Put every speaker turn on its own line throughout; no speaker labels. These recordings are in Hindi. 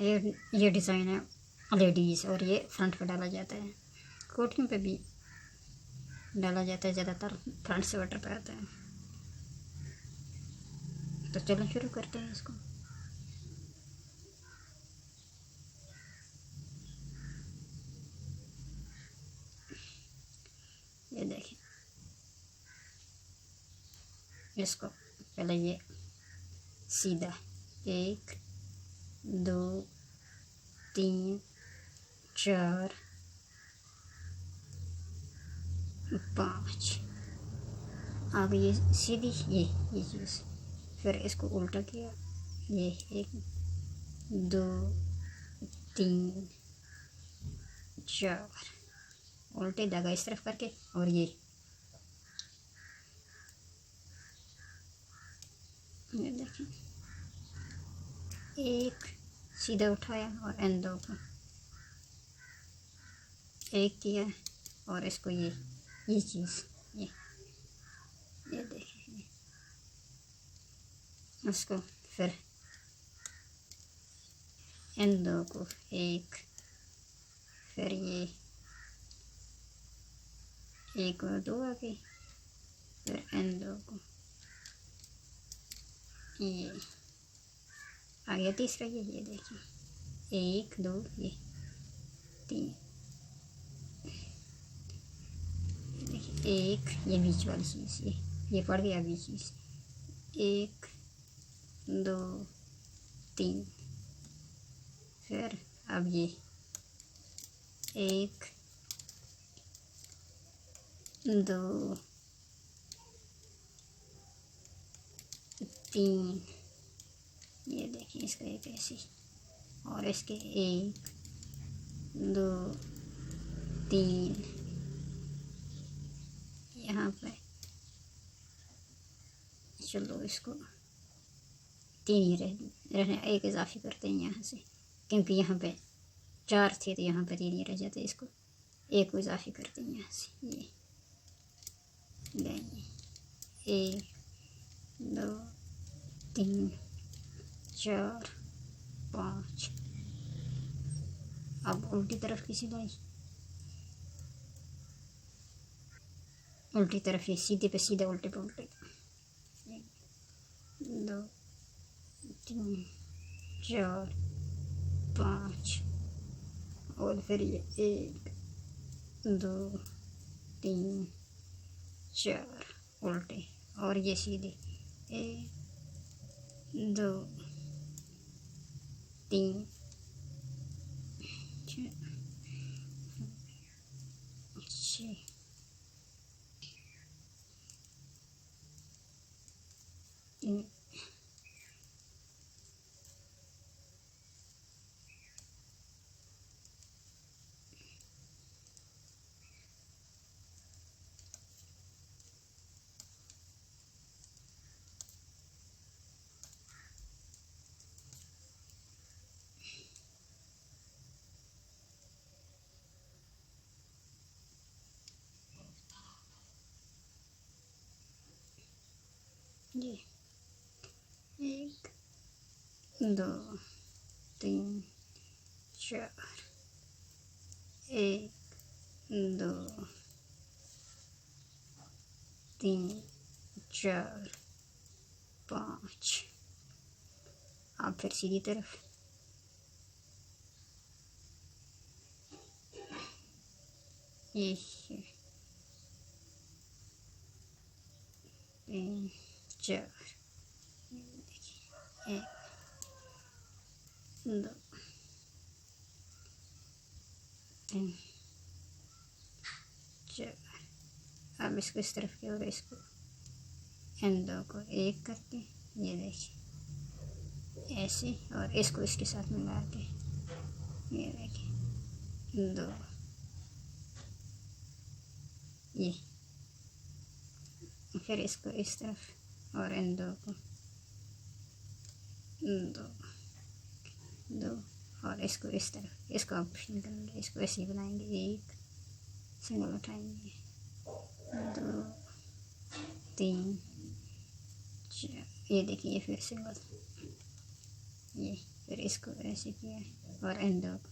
ये डिज़ाइन है लेडीज़, और ये फ्रंट पे डाला जाता है, कोटियों पे भी डाला जाता है, ज़्यादातर फ्रंट स्वेटर पे आता है। तो चलो शुरू करते हैं इसको। ये देखिए, इसको पहले ये सीधा 1 2 3 4 5, आगे ये सीधी ये चीज़, फिर इसको उल्टा किया, ये 1 2 3 4, उल्टे धागा इस तरफ करके, और ये देखें, एक सीधा उठाया और इन दो को एक किया, और इसको ये चीज़ ये देखिए, उसको फिर इन दो को एक, फिर ये 1 और 2 आ गई, फिर इन दो को ये आ गया तीसरा, ये देखिए 1 2 ये 3, देखिए एक, ये बीच वाली चीज़ ये पड़ गया बीच चीज़, 1 2 3, फिर अब ये 1 2 3, ये देखिए इसका एक ऐसी, और इसके 1 2 3 यहाँ पे, चलो इसको 3 ही रहने, एक इजाफी करते हैं यहाँ से, क्योंकि यहाँ पे 4 थे तो यहाँ पे 3 ही रह जाते, इसको 1 को इजाफी करते हैं यहाँ से, ये लेंगे 1 2 3 4 5, अब उल्टी तरफ की सिलाई, उल्टी तरफ ये सीधे पे सीधा, उल्टे पे उल्टे, 1 2 3 4 5, और फिर ये 1 2 3 4 उल्टे, और ये सीधे 1 2 3 4 6, ये 1 2 3 4, 1 2 3 4 5, अब फिर सीधी तरफ, ये 3 4, 1 2 3 4, अब इसको इस तरफ की, और इसको इन दो को एक करके, ये देखिए ऐसे, और इसको इसके साथ मिला के, ये देखिए 2, ये फिर इसको इस तरफ, और इन दो को 2 और इसको इस तरफ, इसको ऑप्शन करेंगे, इसको ऐसे ही बनाएंगे, 1 सिंगल उठाएंगे, 2 3 4, ये देखिए फिर सिंगल, ये फिर इसको ऐसे किया और इन दो को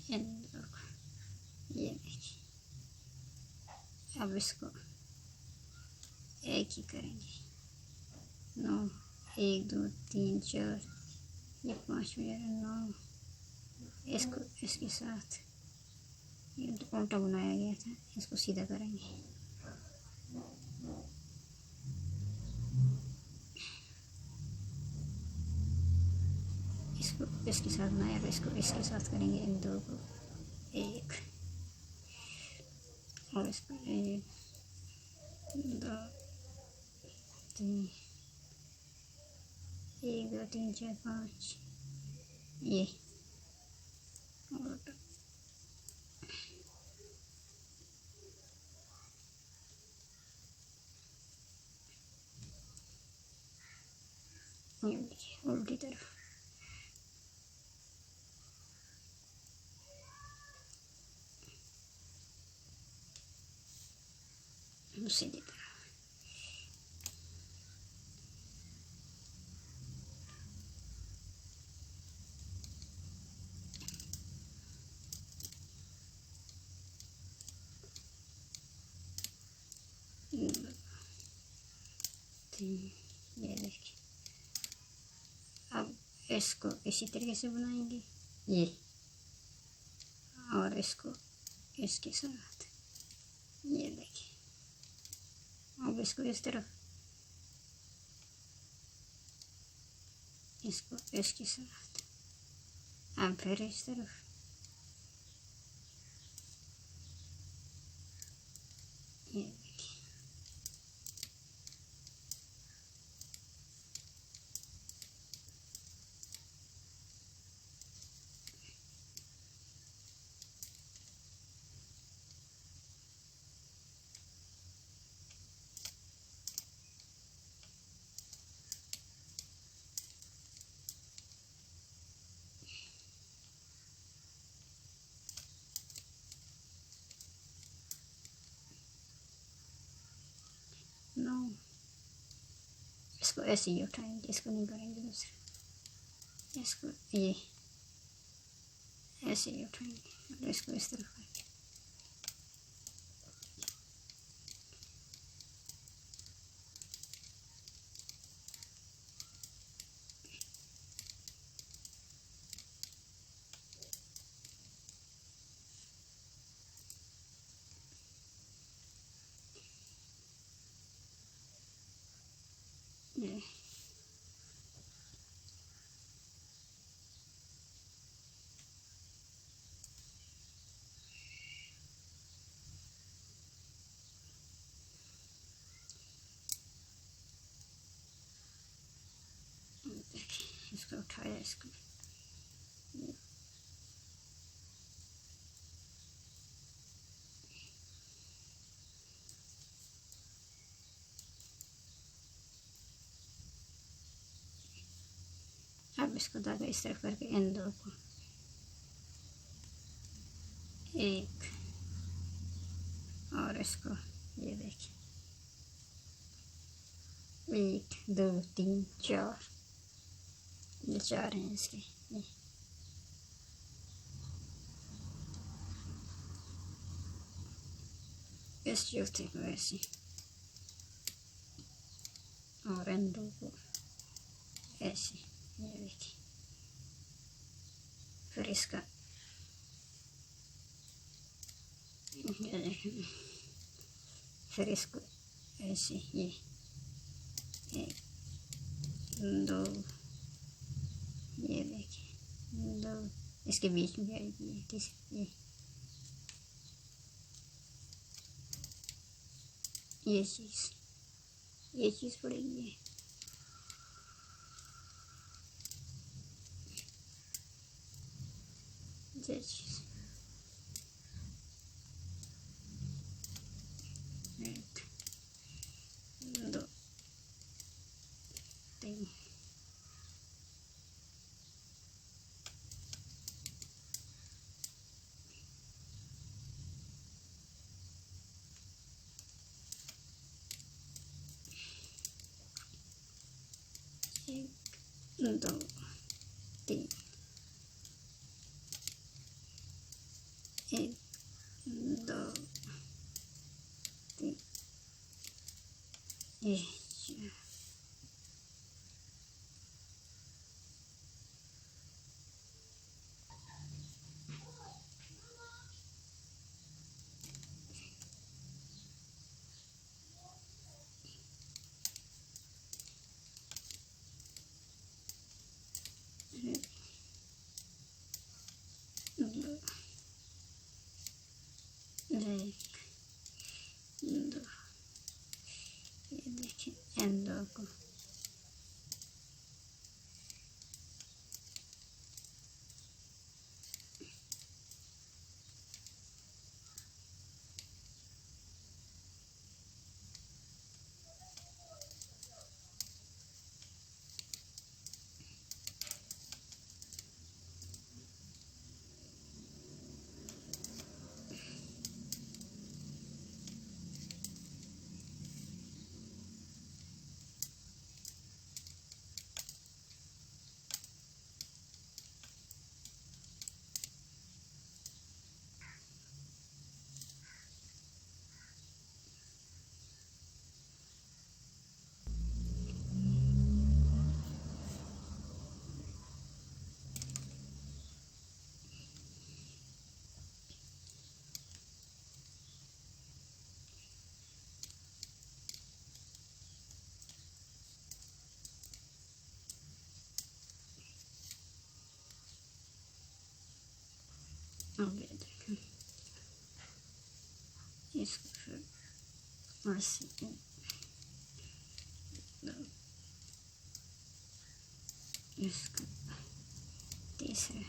इन दो को ये देखिए। अब इसको एक ही करेंगे। 9 1 2 3 4 ये 5 मेरा 9। इसको इसके साथ ये उल्टा बनाया गया था, इसको सीधा करेंगे। इसको इसके साथ बनाया, इसको इसके साथ करेंगे। इन दो को एक और इसको 1 2 3 1 2 3 4 5 ये और ये देखिए उल्टी तरफ। सीधी तरफ ये देखिए। अब इसको इसी तरीके से बनाएंगे ये, और इसको इसके साथ ये देखिए। अब इसको इस तरफ, इसको इसके साथ, अब फिर इस तरफ ये देखिए। नो इसको ऐसे ही उठाएंगे, इसको नहीं करेंगे दूसरा। इसको ये ऐसे ही उठाएंगे और इसको इस तरफ करेंगे। ये इसको उठाया, इसको अब इसको धागा इस तरफ करके इन दो को एक और इसको ये देखिए 1 2 3 4 ये 4 हैं इसके। ये इस चौथे को ऐसे और इन दो को ऐसे ये देखिए। फिर इसका ये देखें, फिर इसको ऐसे ये 1 2 ये देखिए 2 इसके बीच में आएगी तीसरी ये चीज़ पड़ेगी। ये चीज़ 1 2 तीन, एक दो तीन, एक दो तीन, ये एक दो, ये देखिए इन दो को अब ये देखें, इसको फिर ऐसे इसका तीसरा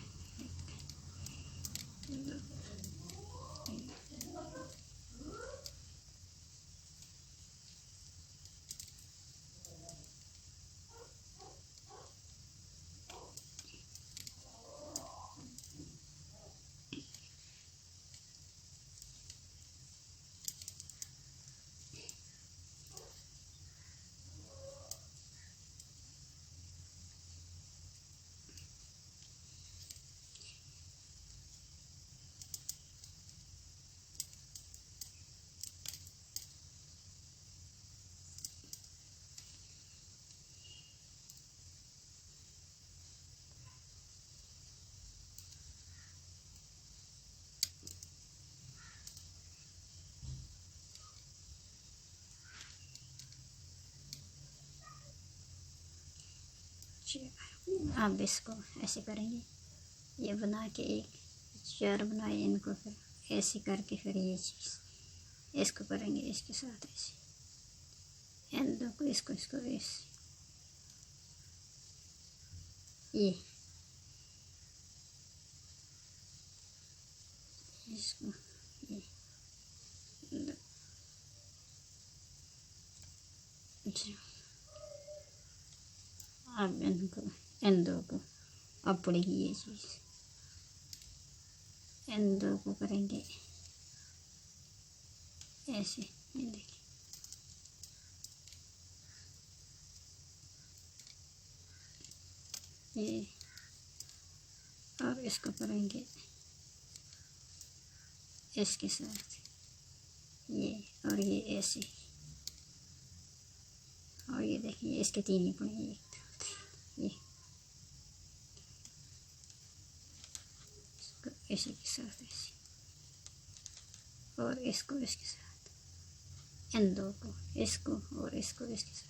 आप इसको ऐसे करेंगे, ये बना के एक चार बनाए, इनको फिर ऐसे करके फिर ये चीज़ इसको करेंगे इसके साथ ऐसे, इन दो को इसको इसको ऐसे, ये इसको ये दो, अब इनको इन दो को अब पड़ेगी ये चीज़, इन दो को करेंगे ऐसे, ये देखिए ये, और इसको करेंगे इसके साथ ये, और ये ऐसे, और ये देखिए इसके तीन ही पड़ेंगे, ये इसको इसी के साथ ऐसे, और इसको इसके साथ, इन दो को इसको और इसको इसके साथ,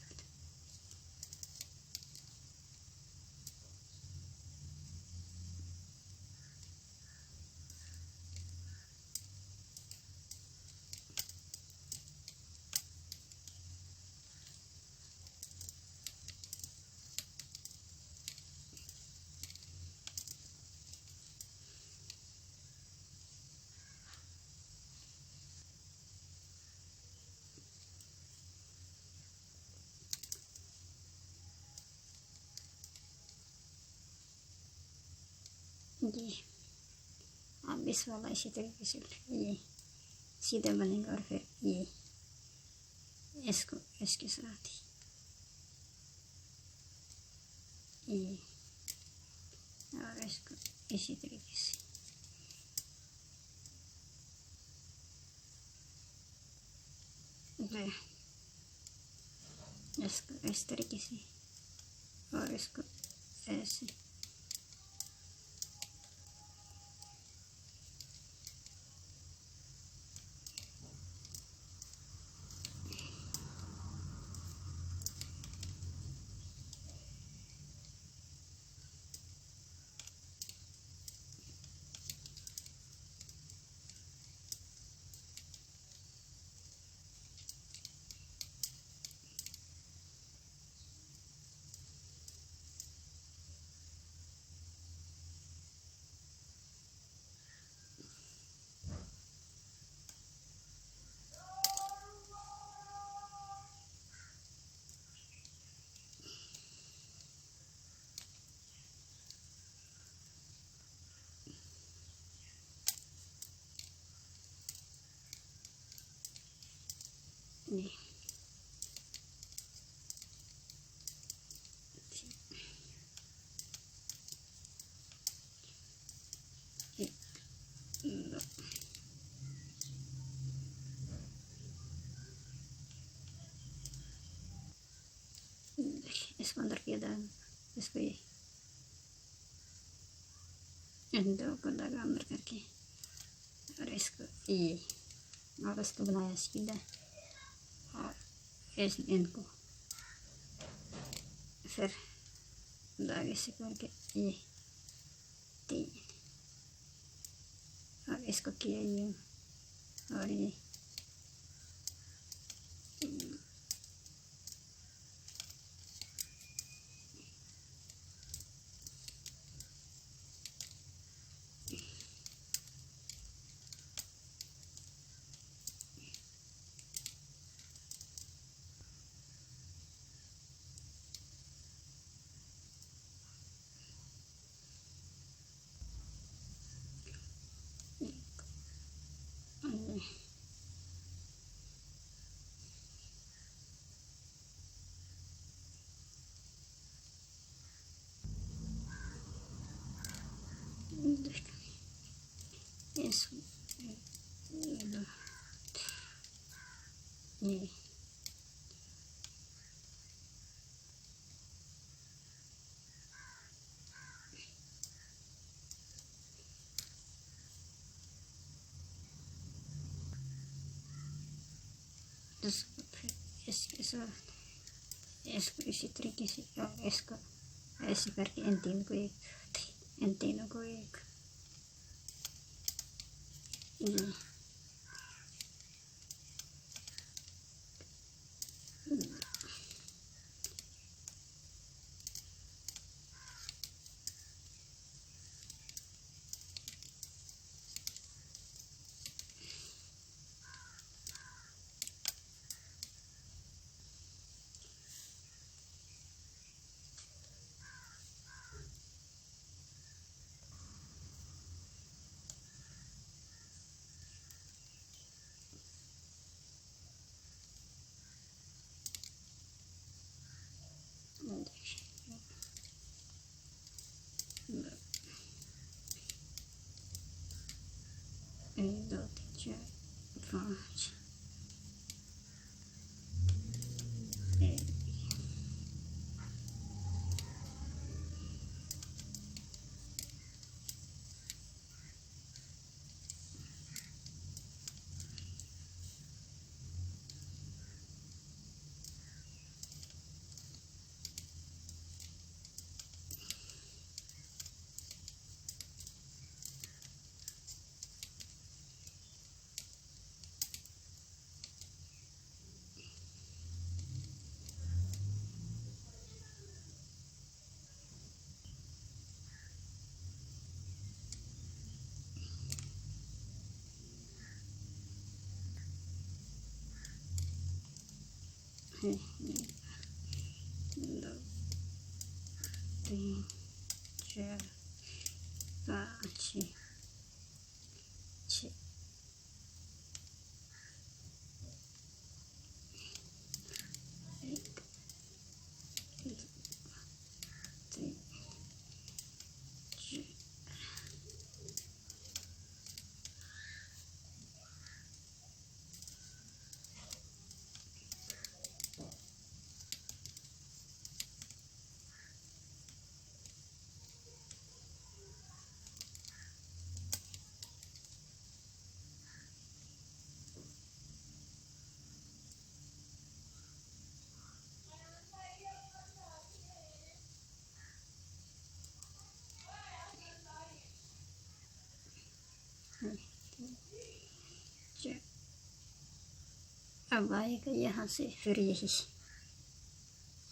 जी अब इस वाला इसी तरीके से ये सीधा बनेगा और फिर ये इसको इसके साथ ही ये और इसको इसी तरीके से इसको इस तरीके से और इसको ऐसे ये इसको अंदर किया था इसको ये इन दो को लगा अंदर करके और इसको ये और इसको बनाया सीधा और इनको फिर धागे से करके ये 3 और इसको किया ये और ये इस ये फिर इसके साथ इसको इसी तरीके से और इसको ऐसे करके इन तीनों को एक एक 2 3 4 5 1 2 3 4 5 अब आएगा यहाँ से फिर यही,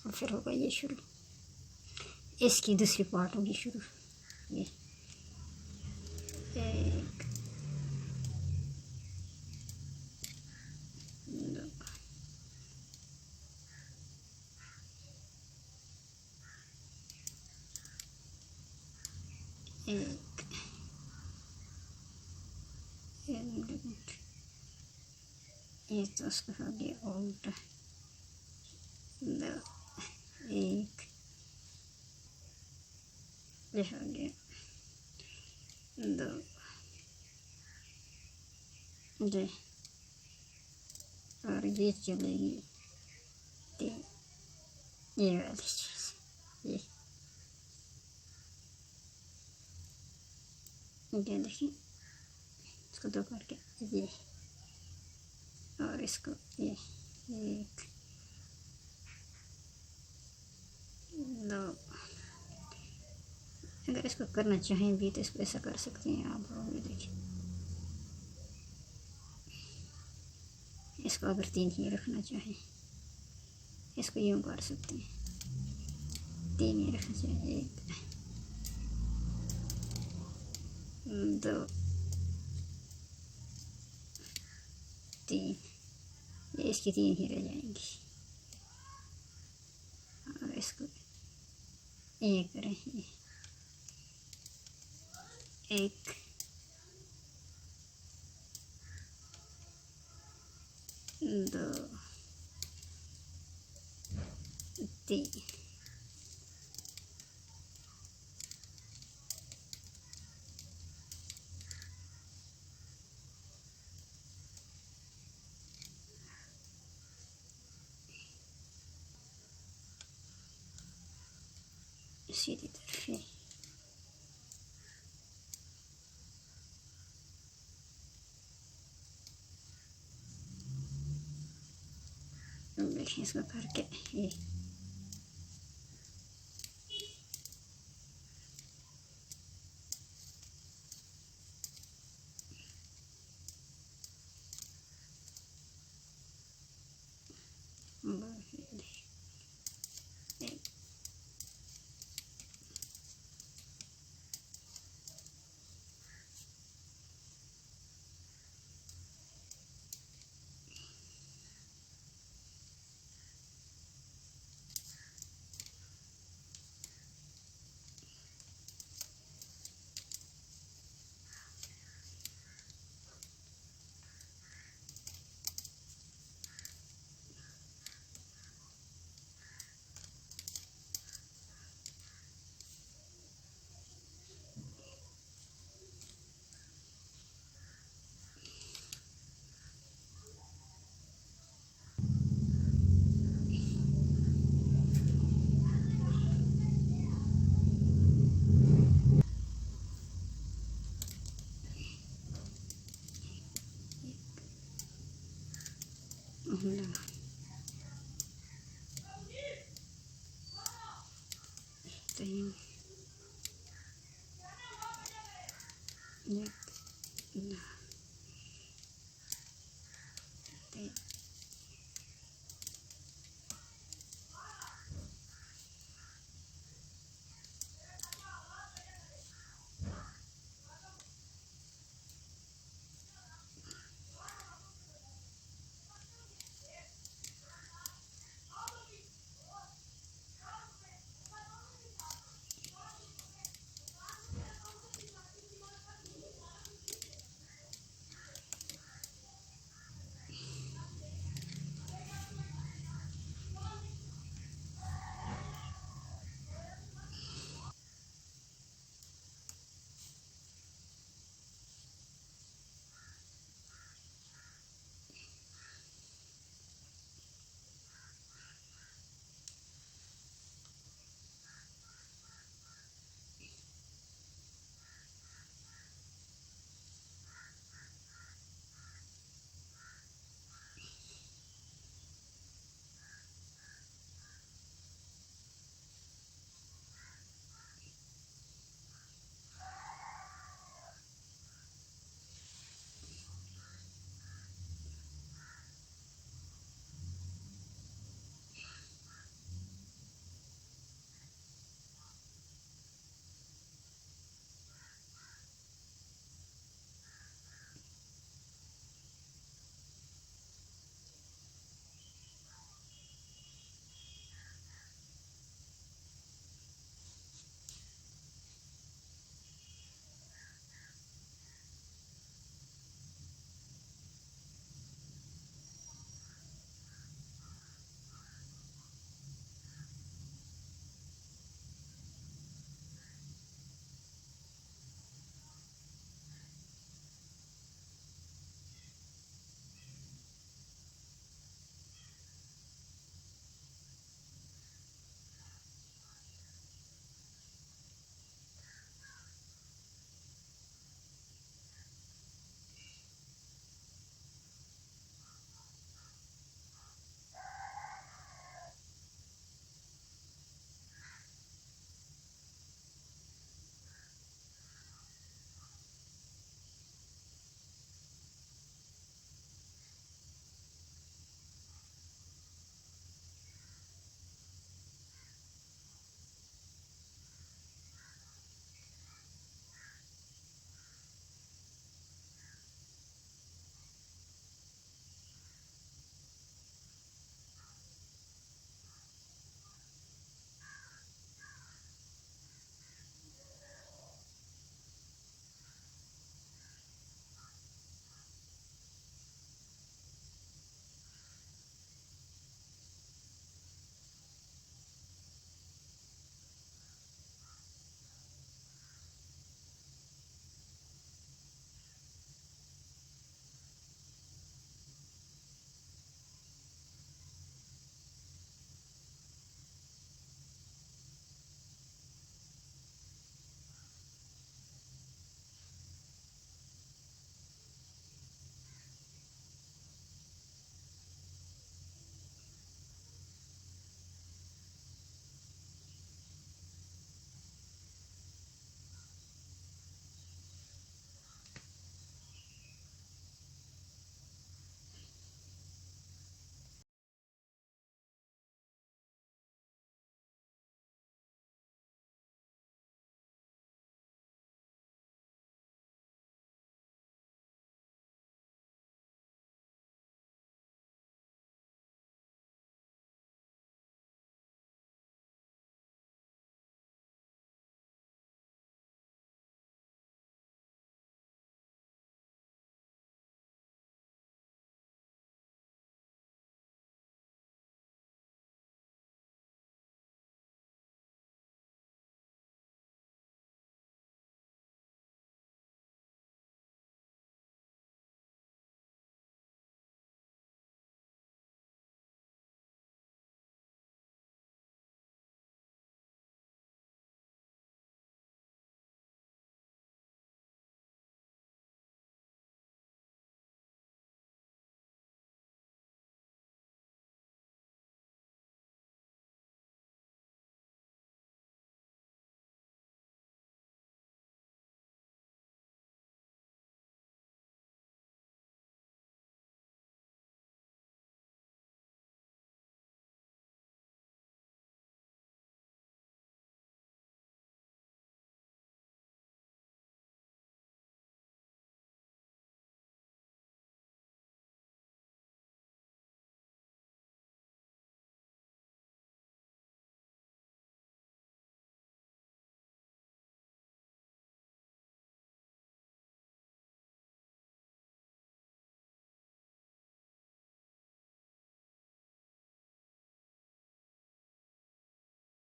और फिर होगा ये शुरू, इसकी दूसरी पार्ट होगी शुरू। ये एक, दो, एक, ये तो उसका हो गया उल्टा, दो, एक, ये हो गया दो, ये, और ये चलेगी तीन, ये वाली चीज़, ये देखिए, इसको दो करके ये, और इसको ये, एक, दो। अगर इसको करना चाहें भी तो इसको ऐसा कर सकते हैं आप लोग भी। देखिए, इसको अगर तीन ही रखना चाहें, इसको यूँ कर सकते हैं, तीन ही रखना चाहिए, एक, दो, तीन, ये इसकी तीन ही रह जाएंगी। और इसको एक करें, एक, दो, तीन, सीधी तरफ है। देखिए इसको करके ये, तीन, एक,